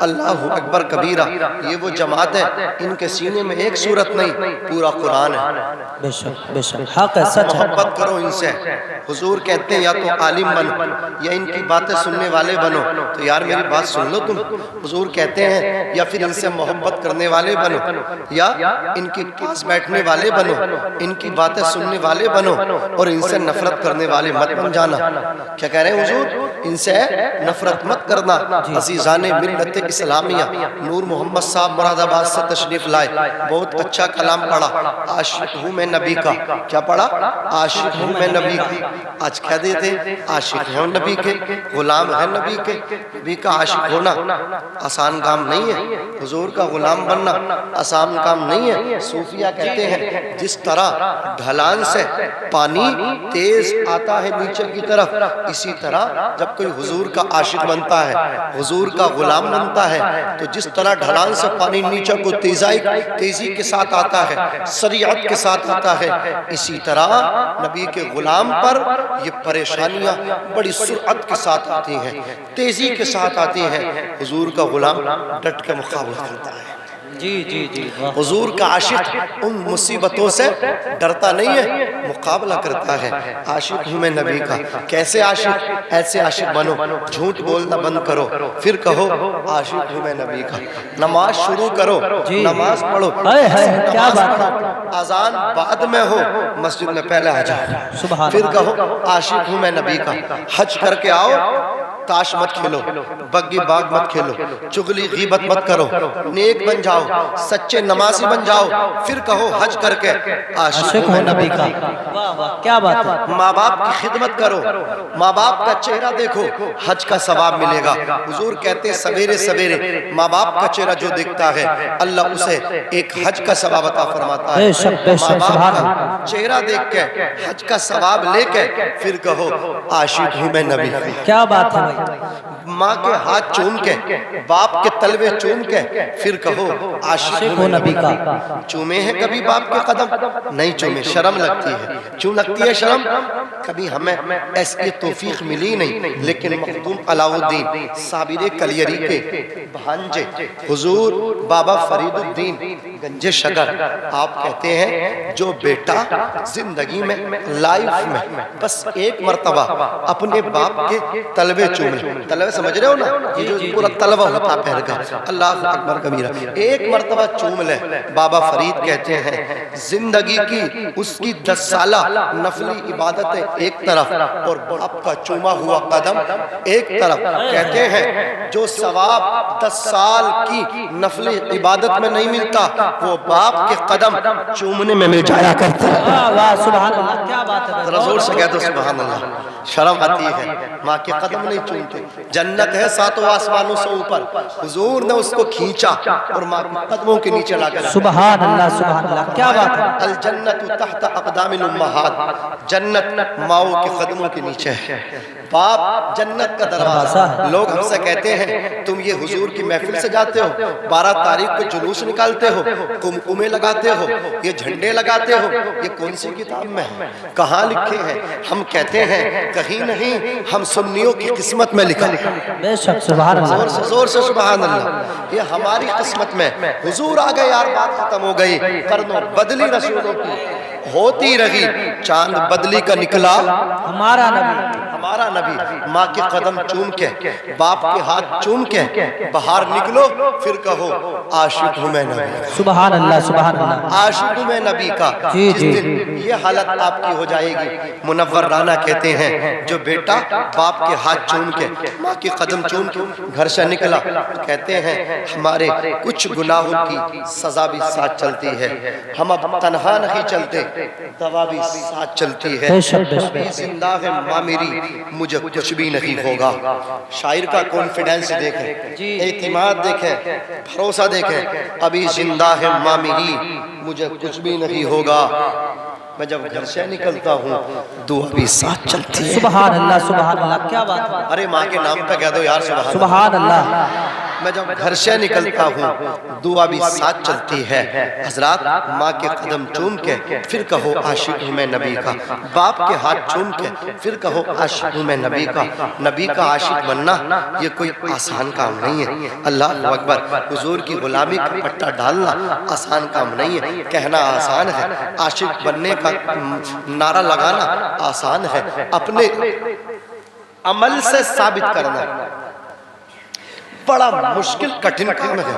अल्लाहु अकबर कबीरा। ये वो जमात है, इनके सीने में एक सूरत नहीं, पूरा कुरान है। बेशक बेशक हक है, सच है। मोहब्बत करो इनसे। हुजूर कहते हैं या तो आलिम बनो या इनकी बातें सुनने वाले बनो। तो यार मेरी बात सुन लो तुम। हुजूर कहते हैं या फिर इनसे मोहब्बत करने वाले बनो या इनके पास बैठने वाले बनो, इनकी बातें सुनने वाले बनो और इनसे नफरत करने वाले मत बन जाना। क्या कह रहे हैं हुजूर? इनसे नफरत मत करना। अजीज़ाने मिल्लत इस्लामिया नूर मोहम्मद साहब मुरादाबाद से तशरीफ लाए, बहुत अच्छा कलाम पढ़ा। आशिक हूँ मैं नबी का। क्या पढ़ा? आशिक हूँ मैं नबी का। आज क्या देते? आशिक है नबी के, गुलाम है नबी के। नबी का आशिक होना आसान काम नहीं है, हुजूर का गुलाम बनना आसान काम नहीं है। सूफिया कहते हैं जिस तरह ढलान से पानी तेज आता है नीचे की तरफ, इसी तरह जब कोई हुजूर का आशिक बनता है, हुजूर का गुलाम बनता है, तो जिस तरह ढलान से पानी नीचे को तेजी के साथ आता है, शरीयत के साथ आता है, इसी तरह नबी के गुलाम पर ये परेशानियां बड़ी सुरअत के साथ आती हैं, तेजी के साथ आती हैं। हुजूर का गुलाम डट के मुकाबला करता है। जी जी जी। हुजूर का आशिक उन मुसीबतों से डरता नहीं है, मुकाबला करता है। आशिक हूँ मैं नबी का। कैसे आशिक? ऐसे आशिक बनो, झूठ बोलना बंद करो, फिर कहो आशिक हूँ मैं नबी का। नमाज शुरू करो, नमाज पढ़ो। क्या बात है। अजान बाद में हो, मस्जिद में पहले आ जाओ, फिर कहो आशिक हूँ मैं नबी का। हज करके आओ, ताश मत खेलो, बग्गी बाग मत खेलो, चुगली गीबत मत करो, नेक बन जाओ, सच्चे नमाजी बन जाओ, फिर कहो हज करके आशिक हूं नबी का। वाह वाह क्या बात है। माँ बाप की खिदमत करो, माँ बाप का चेहरा देखो, हज का सवाब मिलेगा। हुजूर कहते हैं सवेरे सवेरे माँ बाप का चेहरा जो दिखता है, अल्लाह उसे एक हज का सवाब अता फरमाता है। माँ बाप का चेहरा देख के हज का सवाब लेके फिर कहो आशिक हूं मैं नबी का। क्या बात है। माँ के हाथ चूम के, बाप के तलवे चूम के, फिर कहो आशिक हूं नबी का। चूमे हैं कभी बाप के कदम? नहीं चूमे, शर्म लगती है। क्यों लगती है शर्म? कभी हमें ऐसी तौफीक मिली नहीं। लेकिन मखदूम अलाउद्दीन साबिर कलियरी के भांजे हुजूर बाबा फरीदुद्दीन गंजे शगर, आप कहते हैं जो बेटा जिंदगी में लाइफ में बस एक मर्तबा अपने बाप के तलवे चूम ले, तलवे समझ रहे हो ना, ये जो पूरा तलवा होता पैर का, अल्लाह अकबर कबीरा, एक मर्तबा चूम ले। बाबा फरीद कहते हैं जिंदगी की उसकी 10 साला नफली इबादतें एक तरफ और बाप का चूमा हुआ कदम एक तरफ। कहते हैं जो सवाब 10 साल की नफली इबादत में नहीं मिलता, वो बाप के कदम चूमने में मिल जाया करता है। वाह सुभान अल्लाह क्या बात है। जोर से कह दो सुभान अल्लाह। शर्म आती है, माँ के कदम नहीं चूमते। जन्नत है 7 आसमानों से ऊपर, हुजूर ने उसको खींचा और माँ के कदमों के नीचे ला कर। सुभान अल्लाह क्या बात है। अल जन्नतु तहत अक़दामिल उम्महात, जन्नत माओ के कदमों के नीचे है। बाप जन्नत का दरवाजा। लोग हमसे कहते हैं तुम ये हुजूर की महफिल से जाते हो, 12 तारीख को जुलूस निकालते हो, कुमकुमे लगाते हो, ये झंडे लगाते हो, ये कौन सी किताब में है, कहाँ लिखे हैं? हम कहते हैं कहीं नहीं, हम सुन्नियों की किस्मत में लिखा। बेशक सुभान अल्लाह, जोर से सुभान अल्लाह। ये हमारी किस्मत में हुजूर आ गए यार, बात खत्म हो गई। करनो बदली रसूलों की होती रही, चांद बदली का निकला हमारा नबी। हमारा नबी। माँ के कदम चूम के, बाप के हाथ चूम के बाहर निकलो, फिर कहो आशिक हूँ मैं नबी। सुभान अल्लाह सुभान अल्लाह। आशिक हूँ मैं नबी का। जिस दिन ये हालत आपकी हो जाएगी, मुनव्वर राना कहते हैं जो बेटा बाप के हाथ चूम के, माँ के कदम चूम के घर से निकला, कहते हैं हमारे कुछ गुनाहों की सजा भी साथ चलती है, हम अब तन्हा नहीं चलते, दवा भी साथ चलती है। जिंदा है माँ मेरी, मुझे कुछ भी नहीं होगा। शायर का कॉन्फिडेंस देखें, एतिमाद देखें, भरोसा देखें। अभी जिंदा है माँ मेरी, मुझे कुछ भी नहीं होगा। मैं जब घर से निकलता हूँ दुआ भी साथ चलती है। सुभान अल्लाह क्या बात है। अरे माँ के नाम पे कह दो यार सुभान अल्लाह। मैं जब घर से निकलता हूँ दुआ भी साथ चलती है। हजरात माँ के कदम चूम के फिर कहो आशिक हूँ मैं नबी का, बाप के हाथ चूम के फिर कहो आशिक हूँ मैं नबी का। नबी का आशिक बनना ये कोई आसान काम नहीं है। अल्लाह अकबर। हुजूर की गुलामी का पट्टा डालना आसान काम नहीं है। कहना आसान है, आशिक बनने का नारा लगाना आसान है, अपने अमल से साबित करना बड़ा मुश्किल कठिन काम है।